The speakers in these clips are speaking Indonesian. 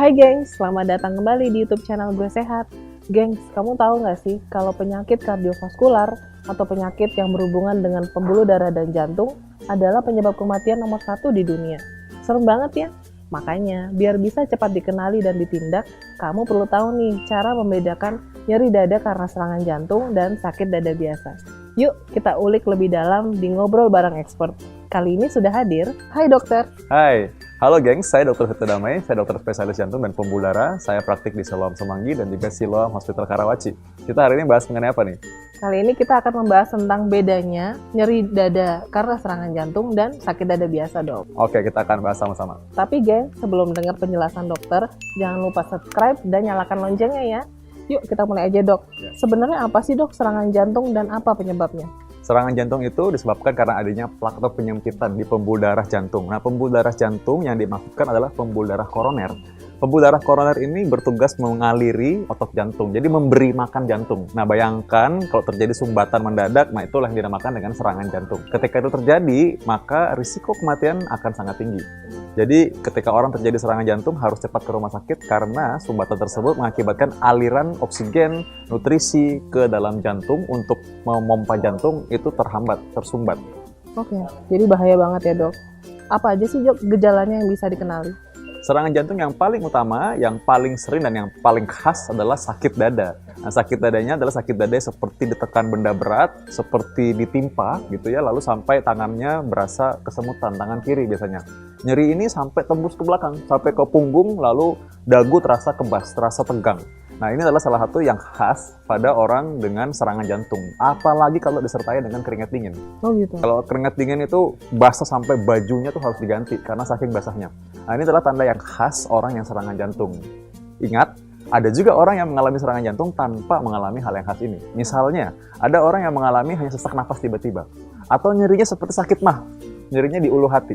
Hai gengs, selamat datang kembali di YouTube channel Gue Sehat. Gengs, kamu tahu nggak sih kalau penyakit kardiovaskular atau penyakit yang berhubungan dengan pembuluh darah dan jantung adalah penyebab kematian nomor 1 di dunia. Serem banget ya? Makanya, biar bisa cepat dikenali dan ditindak, kamu perlu tahu nih cara membedakan nyeri dada karena serangan jantung dan sakit dada biasa. Yuk, kita ulik lebih dalam di Ngobrol Bareng Expert. Kali ini sudah hadir, hai dokter. Hai, halo gengs, saya Dr. Vito Damai, saya dokter spesialis jantung dan pembuluh darah. Saya praktik di Siloam Semanggi dan juga Siloam Hospital Karawaci. Kita hari ini bahas mengenai apa nih? Kali ini kita akan membahas tentang bedanya nyeri dada karena serangan jantung dan sakit dada biasa, dok. Oke, kita akan bahas sama-sama. Tapi geng, sebelum dengar penjelasan dokter, jangan lupa subscribe dan nyalakan loncengnya ya. Yuk kita mulai aja, dok. Sebenarnya apa sih, dok, serangan jantung dan apa penyebabnya? Serangan jantung itu disebabkan karena adanya plak atau penyempitan di pembuluh darah jantung. Nah, pembuluh darah jantung yang dimaksudkan adalah pembuluh darah koroner. Pembuluh darah koroner ini bertugas mengaliri otot jantung, jadi memberi makan jantung. Nah, bayangkan kalau terjadi sumbatan mendadak, nah itulah yang dinamakan dengan serangan jantung. Ketika itu terjadi, maka risiko kematian akan sangat tinggi. Jadi, ketika orang terjadi serangan jantung harus cepat ke rumah sakit karena sumbatan tersebut mengakibatkan aliran oksigen, nutrisi ke dalam jantung untuk memompa jantung itu terhambat, tersumbat. Oke, jadi bahaya banget ya, dok. Apa aja sih, dok, gejalanya yang bisa dikenali? Serangan jantung yang paling utama, yang paling sering dan yang paling khas adalah sakit dada. Nah, sakit dadanya adalah sakit dada seperti ditekan benda berat, seperti ditimpa gitu ya, lalu sampai tangannya berasa kesemutan, tangan kiri biasanya. Nyeri ini sampai tembus ke belakang, sampai ke punggung, lalu dagu terasa kebas, terasa tegang. Nah, ini adalah salah satu yang khas pada orang dengan serangan jantung. Apalagi kalau disertai dengan keringat dingin. Oh gitu. Kalau keringat dingin itu basah sampai bajunya tuh harus diganti karena saking basahnya. Nah, ini adalah tanda yang khas orang yang serangan jantung. Ingat, ada juga orang yang mengalami serangan jantung tanpa mengalami hal yang khas ini. Misalnya, ada orang yang mengalami hanya sesak nafas tiba-tiba. Atau nyerinya seperti sakit mah, nyerinya di ulu hati.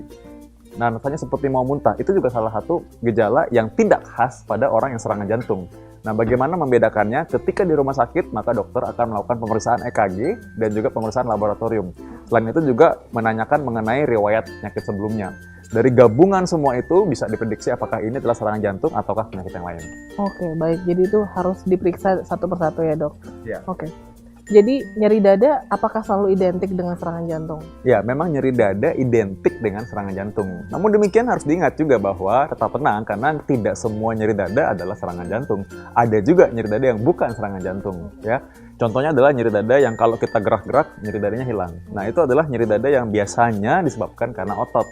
Nah, rasanya seperti mau muntah. Itu juga salah satu gejala yang tidak khas pada orang yang serangan jantung. Nah, bagaimana membedakannya? Ketika di rumah sakit, maka dokter akan melakukan pemeriksaan EKG dan juga pemeriksaan laboratorium. Selain itu juga menanyakan mengenai riwayat penyakit sebelumnya. Dari gabungan semua itu bisa diprediksi apakah ini adalah serangan jantung ataukah penyakit yang lain. Oke, baik. Jadi itu harus diperiksa satu persatu ya, dok? Ya. Oke. Jadi nyeri dada apakah selalu identik dengan serangan jantung? Ya, memang nyeri dada identik dengan serangan jantung. Namun demikian harus diingat juga bahwa tetap tenang karena tidak semua nyeri dada adalah serangan jantung. Ada juga nyeri dada yang bukan serangan jantung, ya. Contohnya adalah nyeri dada yang kalau kita gerak-gerak, nyeri dadanya hilang. Nah, itu adalah nyeri dada yang biasanya disebabkan karena otot.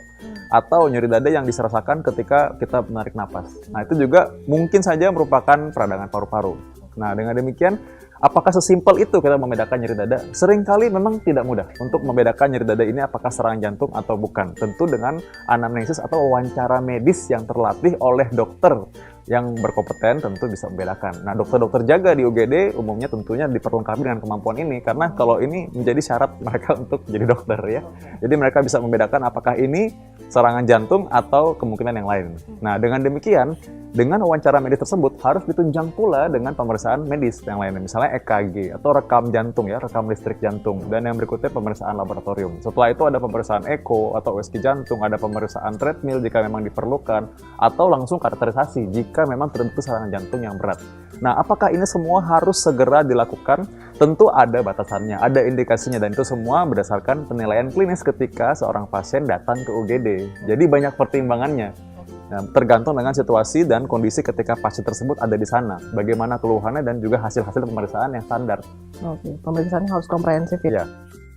Atau nyeri dada yang diserasakan ketika kita menarik napas. Nah, itu juga mungkin saja merupakan peradangan paru-paru. Nah, dengan demikian, apakah sesimpel itu kita membedakan nyeri dada? Seringkali memang tidak mudah untuk membedakan nyeri dada ini apakah serangan jantung atau bukan. Tentu dengan anamnesis atau wawancara medis yang terlatih oleh dokter yang berkompeten tentu bisa membedakan. Nah, dokter-dokter jaga di UGD umumnya tentunya diperlengkapi dengan kemampuan ini karena kalau ini menjadi syarat mereka untuk jadi dokter ya. Jadi mereka bisa membedakan apakah ini serangan jantung atau kemungkinan yang lain. Nah, dengan demikian, dengan wawancara medis tersebut harus ditunjang pula dengan pemeriksaan medis yang lainnya, misalnya EKG atau rekam jantung ya, rekam listrik jantung, dan yang berikutnya pemeriksaan laboratorium. Setelah itu ada pemeriksaan echo atau USG jantung, ada pemeriksaan treadmill jika memang diperlukan, atau langsung kateterisasi jika memang terbukti serangan jantung yang berat. Nah, apakah ini semua harus segera dilakukan? Tentu ada batasannya, ada indikasinya, dan itu semua berdasarkan penilaian klinis ketika seorang pasien datang ke UGD. Jadi banyak pertimbangannya. Nah, tergantung dengan situasi dan kondisi ketika pasien tersebut ada di sana. Bagaimana keluhannya dan juga hasil-hasil pemeriksaan yang standar. Oke, pemeriksaannya harus komprehensif ya? Ya.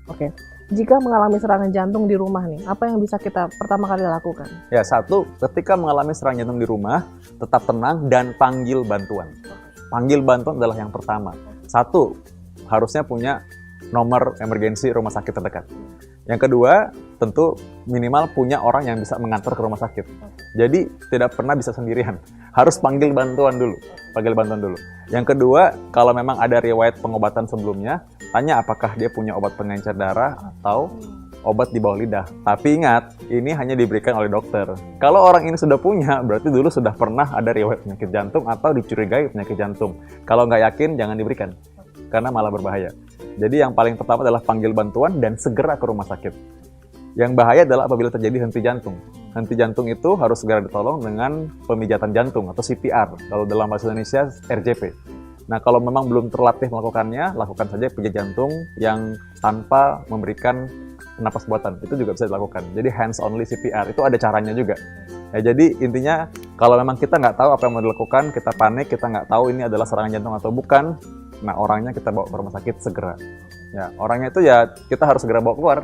Oke. Jika mengalami serangan jantung di rumah nih, apa yang bisa kita pertama kali lakukan? Ya, satu, ketika mengalami serangan jantung di rumah, tetap tenang dan panggil bantuan. Panggil bantuan adalah yang pertama. Satu, harusnya punya nomor emergensi rumah sakit terdekat. Yang kedua, tentu minimal punya orang yang bisa mengantar ke rumah sakit. Jadi, tidak pernah bisa sendirian. Harus panggil bantuan dulu. Panggil bantuan dulu. Yang kedua, kalau memang ada riwayat pengobatan sebelumnya, tanya apakah dia punya obat pengencer darah atau obat di bawah lidah. Tapi ingat, ini hanya diberikan oleh dokter. Kalau orang ini sudah punya, berarti dulu sudah pernah ada riwayat penyakit jantung atau dicurigai penyakit jantung. Kalau nggak yakin, jangan diberikan. Karena malah berbahaya. Jadi yang paling pertama adalah panggil bantuan dan segera ke rumah sakit. Yang bahaya adalah apabila terjadi henti jantung. henti jantung itu harus segera ditolong dengan pemijatan jantung atau CPR. Kalau dalam bahasa Indonesia RJP. Nah, kalau memang belum terlatih melakukannya, lakukan saja pijat jantung yang tanpa memberikan napas buatan. Itu juga bisa dilakukan. Jadi hands only CPR, itu ada caranya juga. Ya, jadi intinya kalau memang kita nggak tahu apa yang mau dilakukan, kita panik, kita nggak tahu ini adalah serangan jantung atau bukan, nah orangnya kita bawa ke rumah sakit segera. Ya, orangnya itu ya kita harus segera bawa keluar.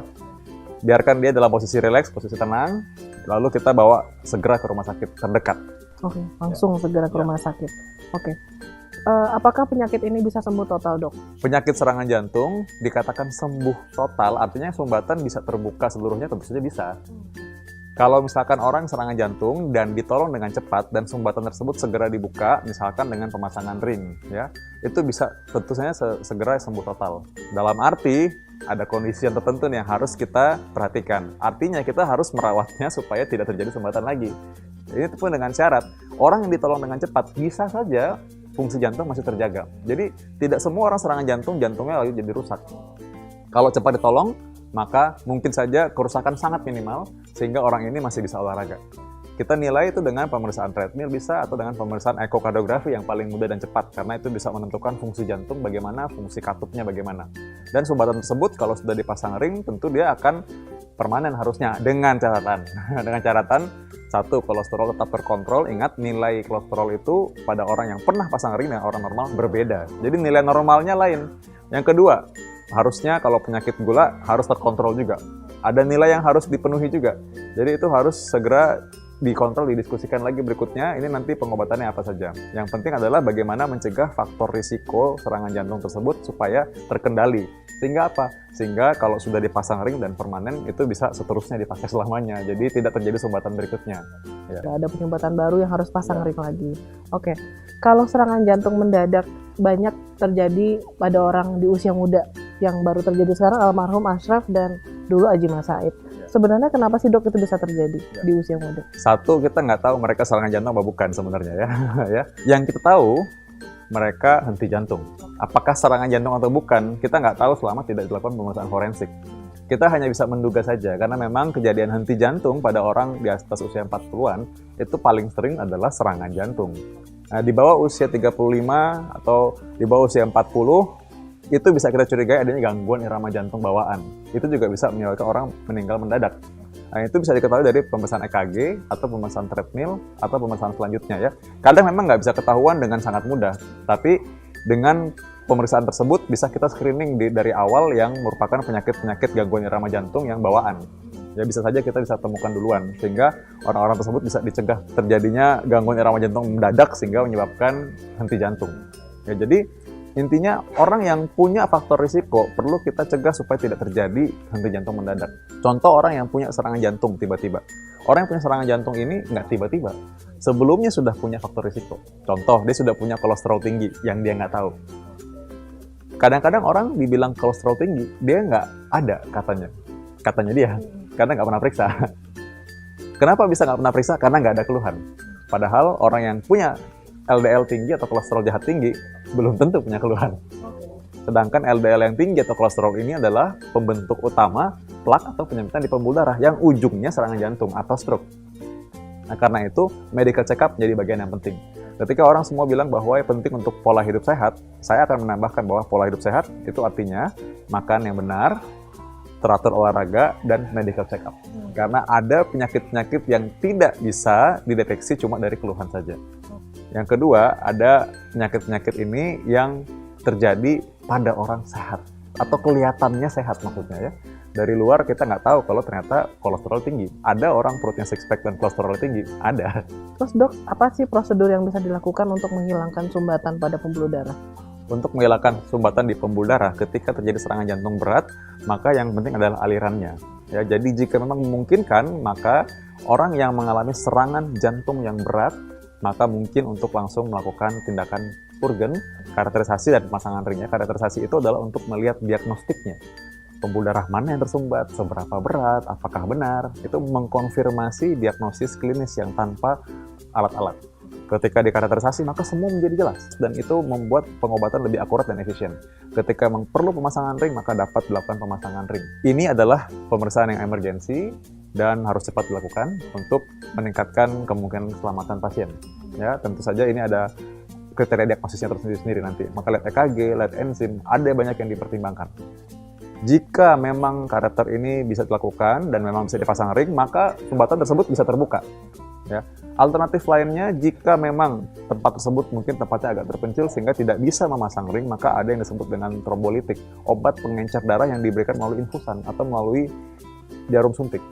Biarkan dia dalam posisi rileks, posisi tenang, lalu kita bawa segera ke rumah sakit terdekat. Oke, langsung segera ke rumah sakit. Oke. Apakah penyakit ini bisa sembuh total, Dok? Penyakit serangan jantung dikatakan sembuh total, artinya sumbatan bisa terbuka seluruhnya, tentu saja bisa. Kalau misalkan orang serangan jantung dan ditolong dengan cepat dan sumbatan tersebut segera dibuka, misalkan dengan pemasangan ring, ya, itu bisa tentu saja segera sembuh total. Dalam arti ada kondisi yang tertentu yang harus kita perhatikan. Artinya kita harus merawatnya supaya tidak terjadi sumbatan lagi. Ini pun dengan syarat orang yang ditolong dengan cepat bisa saja fungsi jantung masih terjaga. Jadi tidak semua orang serangan jantung jantungnya lalu jadi rusak. Kalau cepat ditolong, maka mungkin saja kerusakan sangat minimal sehingga orang ini masih bisa olahraga. Kita nilai itu dengan pemeriksaan treadmill bisa atau dengan pemeriksaan ekokardiografi yang paling mudah dan cepat karena itu bisa menentukan fungsi jantung bagaimana, fungsi katupnya bagaimana. Dan sumbatan tersebut kalau sudah dipasang ring tentu dia akan permanen harusnya dengan catatan satu, kolesterol tetap terkontrol. Ingat, nilai kolesterol itu pada orang yang pernah pasang ring dan orang normal berbeda. Jadi nilai normalnya lain. Yang kedua, harusnya kalau penyakit gula harus terkontrol juga. Ada nilai yang harus dipenuhi juga. Jadi itu harus segera dikontrol, didiskusikan lagi berikutnya, ini nanti pengobatannya apa saja. Yang penting adalah bagaimana mencegah faktor risiko serangan jantung tersebut supaya terkendali. Sehingga apa? Sehingga kalau sudah dipasang ring dan permanen, itu bisa seterusnya dipakai selamanya. Jadi tidak terjadi sumbatan berikutnya. Ya. Tidak ada penyumbatan baru yang harus pasang ring lagi. Oke, kalau serangan jantung mendadak banyak terjadi pada orang di usia muda, yang baru terjadi sekarang almarhum Ashraf dan dulu Ajima Said. Sebenarnya kenapa sih, Dok, itu bisa terjadi di usia muda? Satu, kita nggak tahu mereka serangan jantung apa bukan sebenarnya ya. Ya. Yang kita tahu, mereka henti jantung. Apakah serangan jantung atau bukan, kita nggak tahu selama tidak dilakukan pemeriksaan forensik. Kita hanya bisa menduga saja, karena memang kejadian henti jantung pada orang di atas usia 40-an, itu paling sering adalah serangan jantung. Nah, di bawah usia 35 atau di bawah usia 40, itu bisa kita curigai adanya gangguan irama jantung bawaan. Itu juga bisa menyebabkan orang meninggal mendadak. Nah, itu bisa diketahui dari pemeriksaan EKG atau pemeriksaan treadmill atau pemeriksaan selanjutnya ya. Kadang memang nggak bisa ketahuan dengan sangat mudah, tapi dengan pemeriksaan tersebut bisa kita screening dari awal yang merupakan penyakit-penyakit gangguan irama jantung yang bawaan. Ya bisa saja kita bisa temukan duluan, sehingga orang-orang tersebut bisa dicegah terjadinya gangguan irama jantung mendadak sehingga menyebabkan henti jantung. Ya, jadi intinya orang yang punya faktor risiko perlu kita cegah supaya tidak terjadi henti jantung mendadak. Contoh orang yang punya serangan jantung tiba-tiba. Orang yang punya serangan jantung ini nggak tiba-tiba. Sebelumnya sudah punya faktor risiko. Contoh, dia sudah punya kolesterol tinggi yang dia nggak tahu. Kadang-kadang orang dibilang kolesterol tinggi, dia nggak ada katanya. Katanya dia, karena nggak pernah periksa. Kenapa bisa nggak pernah periksa? Karena nggak ada keluhan. Padahal orang yang punya LDL tinggi atau kolesterol jahat tinggi belum tentu punya keluhan. Sedangkan LDL yang tinggi atau kolesterol ini adalah pembentuk utama plak atau penyempitan di pembuluh darah yang ujungnya serangan jantung atau stroke. Nah, karena itu medical check-up menjadi bagian yang penting. Ketika orang semua bilang bahwa penting untuk pola hidup sehat, saya akan menambahkan bahwa pola hidup sehat itu artinya makan yang benar, teratur olahraga, dan medical check-up. Karena ada penyakit-penyakit yang tidak bisa dideteksi cuma dari keluhan saja. Yang kedua, ada penyakit-penyakit ini yang terjadi pada orang sehat atau kelihatannya sehat maksudnya ya. Dari luar kita nggak tahu kalau ternyata kolesterol tinggi. Ada orang perutnya six pack dan kolesterol tinggi, ada. Terus, Dok, apa sih prosedur yang bisa dilakukan untuk menghilangkan sumbatan pada pembuluh darah? Untuk menghilangkan sumbatan di pembuluh darah ketika terjadi serangan jantung berat, maka yang penting adalah alirannya. Ya, jadi jika memang memungkinkan, maka orang yang mengalami serangan jantung yang berat maka mungkin untuk langsung melakukan tindakan urgen, karakterisasi dan pemasangan ringnya. Karakterisasi itu adalah untuk melihat diagnostiknya. Pembuluh darah mana yang tersumbat, seberapa berat, apakah benar, itu mengkonfirmasi diagnosis klinis yang tanpa alat-alat. Ketika dikarakterisasi, maka semua menjadi jelas, dan itu membuat pengobatan lebih akurat dan efisien. Ketika memang perlu pemasangan ring, maka dapat dilakukan pemasangan ring. Ini adalah pemeriksaan yang emergensi, dan harus cepat dilakukan untuk meningkatkan kemungkinan keselamatan pasien. Ya, tentu saja ini ada kriteria diagnosisnya tersendiri nanti. Maka lihat EKG, lihat enzim, ada banyak yang dipertimbangkan. Jika memang kateter ini bisa dilakukan dan memang bisa dipasang ring, maka sumbatan tersebut bisa terbuka. Ya. Alternatif lainnya, jika memang tempat tersebut mungkin tempatnya agak terpencil sehingga tidak bisa memasang ring, maka ada yang disebut dengan trombolitik, obat pengencer darah yang diberikan melalui infusan atau melalui jarum suntik.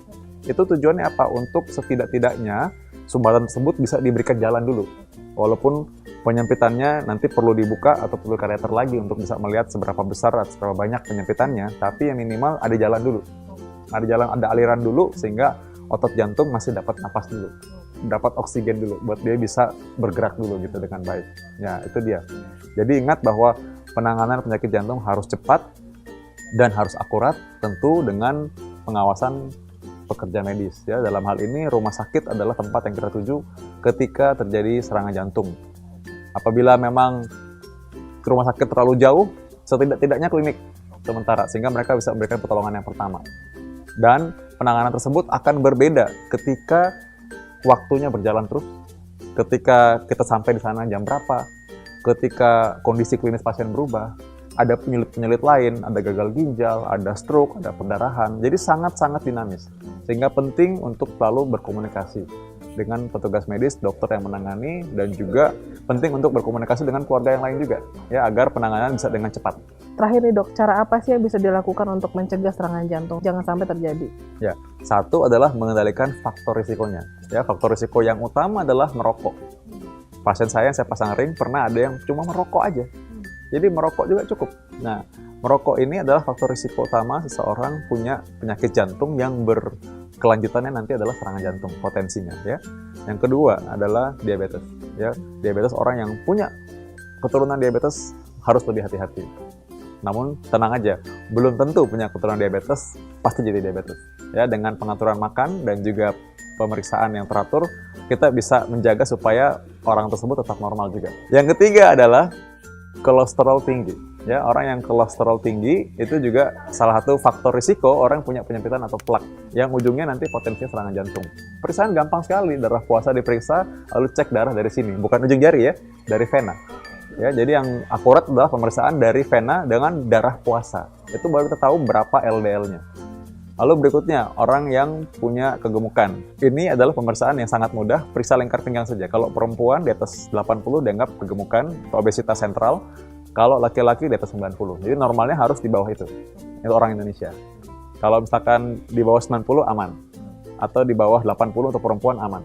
Itu tujuannya apa? Untuk setidak-tidaknya sumbatan tersebut bisa diberikan jalan dulu. Walaupun penyempitannya nanti perlu dibuka atau perlu kateter lagi untuk bisa melihat seberapa besar atau seberapa banyak penyempitannya, tapi yang minimal ada jalan dulu. Ada aliran dulu sehingga otot jantung masih dapat napas dulu, dapat oksigen dulu buat dia bisa bergerak dulu gitu dengan baik. Ya, itu dia. Jadi ingat bahwa penanganan penyakit jantung harus cepat dan harus akurat, tentu dengan pengawasan pekerja medis. Ya, dalam hal ini rumah sakit adalah tempat yang kita tuju ketika terjadi serangan jantung. Apabila memang ke rumah sakit terlalu jauh, setidak-tidaknya klinik sementara sehingga mereka bisa memberikan pertolongan yang pertama. Dan penanganan tersebut akan berbeda ketika waktunya berjalan terus, ketika kita sampai di sana jam berapa, ketika kondisi klinis pasien berubah, ada penyelit-penyelit lain, ada gagal ginjal, ada stroke, ada pendarahan. Jadi sangat-sangat dinamis. Sehingga penting untuk selalu berkomunikasi dengan petugas medis, dokter yang menangani, dan juga penting untuk berkomunikasi dengan keluarga yang lain juga, ya, agar penanganan bisa dengan cepat. Terakhir nih dok, cara apa sih yang bisa dilakukan untuk mencegah serangan jantung? Jangan sampai terjadi. Ya, satu adalah mengendalikan faktor risikonya. Ya, faktor risiko yang utama adalah merokok. Pasien saya yang saya pasang ring pernah ada yang cuma merokok aja. Jadi merokok juga cukup. Nah, merokok ini adalah faktor risiko utama seseorang punya penyakit jantung yang berkelanjutannya nanti adalah serangan jantung potensinya. Ya. Yang kedua adalah diabetes. Ya, diabetes, orang yang punya keturunan diabetes harus lebih hati-hati. Namun tenang aja, belum tentu punya keturunan diabetes pasti jadi diabetes. Ya, dengan pengaturan makan dan juga pemeriksaan yang teratur, kita bisa menjaga supaya orang tersebut tetap normal juga. Yang ketiga adalah kolesterol tinggi. Ya, orang yang kolesterol tinggi itu juga salah satu faktor risiko orang punya penyempitan atau plak yang ujungnya nanti potensi serangan jantung. Periksaan gampang sekali, darah puasa diperiksa, lalu cek darah dari sini, bukan ujung jari ya, dari vena. Ya, jadi yang akurat adalah pemeriksaan dari vena dengan darah puasa. Itu baru kita tahu berapa LDL-nya. Lalu berikutnya, orang yang punya kegemukan. Ini adalah pemeriksaan yang sangat mudah, periksa lingkar pinggang saja. Kalau perempuan di atas 80 dianggap kegemukan atau obesitas sentral. Kalau laki-laki di atas 90. Jadi normalnya harus di bawah itu. Itu orang Indonesia. Kalau misalkan di bawah 90 aman. Atau di bawah 80 untuk perempuan aman.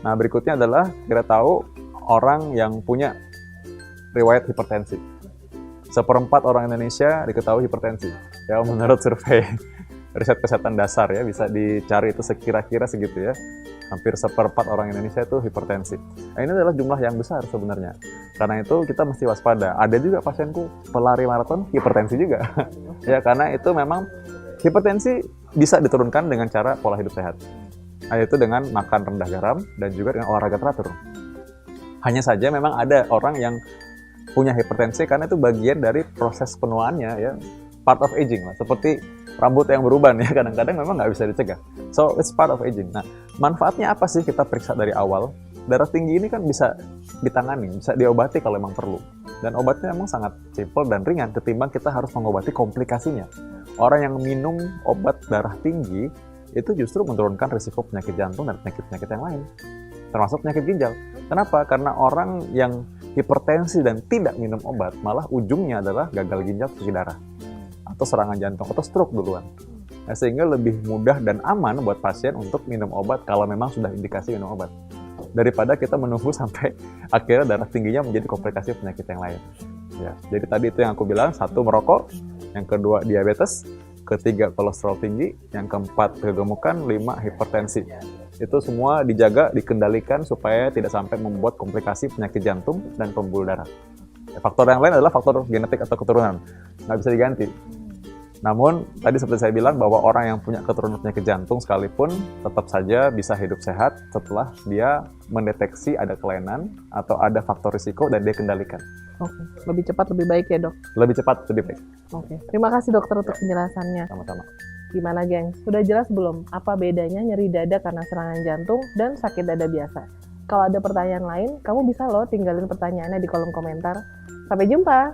Nah, berikutnya adalah kita tahu orang yang punya riwayat hipertensi. Seperempat orang Indonesia diketahui hipertensi. Ya, menurut survei riset kesehatan dasar ya, bisa dicari itu sekira-kira segitu ya. Hampir seperempat orang Indonesia itu hipertensi. Nah, ini adalah jumlah yang besar sebenarnya. Karena itu kita mesti waspada. Ada juga pasienku pelari maraton hipertensi juga. Ya, karena itu memang hipertensi bisa diturunkan dengan cara pola hidup sehat. Yaitu dengan makan rendah garam dan juga dengan olahraga teratur. Hanya saja memang ada orang yang punya hipertensi karena itu bagian dari proses penuaannya ya. Part of aging lah, seperti rambut yang beruban ya, kadang-kadang memang nggak bisa dicegah. So, it's part of aging. Nah, manfaatnya apa sih kita periksa dari awal? Darah tinggi ini kan bisa ditangani, bisa diobati kalau memang perlu. Dan obatnya memang sangat simple dan ringan, ketimbang kita harus mengobati komplikasinya. Orang yang minum obat darah tinggi, itu justru menurunkan risiko penyakit jantung dan penyakit-penyakit yang lain. Termasuk penyakit ginjal. Kenapa? Karena orang yang hipertensi dan tidak minum obat, malah ujungnya adalah gagal ginjal cuci darah. Atau serangan jantung, atau stroke duluan. Nah, sehingga lebih mudah dan aman buat pasien untuk minum obat kalau memang sudah indikasi minum obat. Daripada kita menunggu sampai akhirnya darah tingginya menjadi komplikasi penyakit yang lain. Ya, jadi tadi itu yang aku bilang, satu merokok, yang kedua diabetes, ketiga kolesterol tinggi, yang keempat kegemukan, 5 hipertensi. Itu semua dijaga, dikendalikan supaya tidak sampai membuat komplikasi penyakit jantung dan pembuluh darah. Faktor yang lain adalah faktor genetik atau keturunan, nggak bisa diganti. Namun, tadi seperti saya bilang bahwa orang yang punya keturunan penyakit jantung sekalipun tetap saja bisa hidup sehat setelah dia mendeteksi ada kelainan atau ada faktor risiko dan dia kendalikan. Oke, lebih cepat lebih baik ya dok? Lebih cepat, lebih baik. Oke, terima kasih dokter untuk penjelasannya. Sama-sama. Gimana gengs? Sudah jelas belum apa bedanya nyeri dada karena serangan jantung dan sakit dada biasa? Kalau ada pertanyaan lain, kamu bisa loh tinggalin pertanyaannya di kolom komentar. Sampai jumpa!